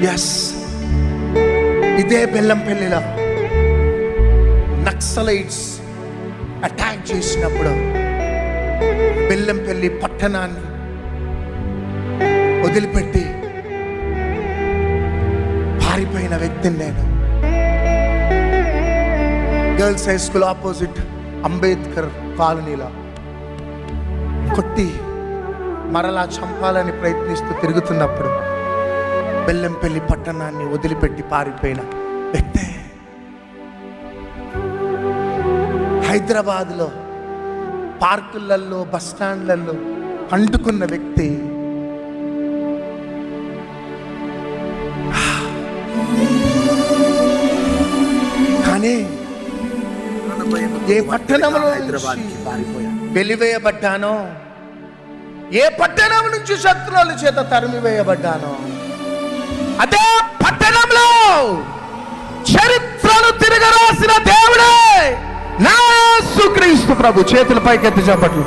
Yes, ఇదే బెల్లంపల్లిలో Naxalites attack చేసినప్పుడు బెల్లంపల్లి పట్టణాన్ని వదిలిపెట్టి పారిపోయిన వ్యక్తిని నేను. Girls high school opposite Ambedkar కాలనీలో కొట్టి మరలా చంపాలని ప్రయత్నిస్తూ తిరుగుతున్నప్పుడు బెల్లంపల్లి పట్టణాన్ని వదిలిపెట్టి పారిపోయిన వ్యక్తే. హైదరాబాద్లో పార్కులలో బస్ స్టాండ్లలో అంటుకున్న వ్యక్తి. కానీ ఏ పట్టణంలో వెలివేయబడ్డానో, ఏ పట్టణం నుంచి శత్రువుల చేత తరిమివేయబడ్డానో, అదే పట్టణంలో చరిత్రను తిరగరాసిన దేవుడే నా యేసుక్రీస్తు ప్రభు. చేతుల పైకెత్తి చెప్పట్లు.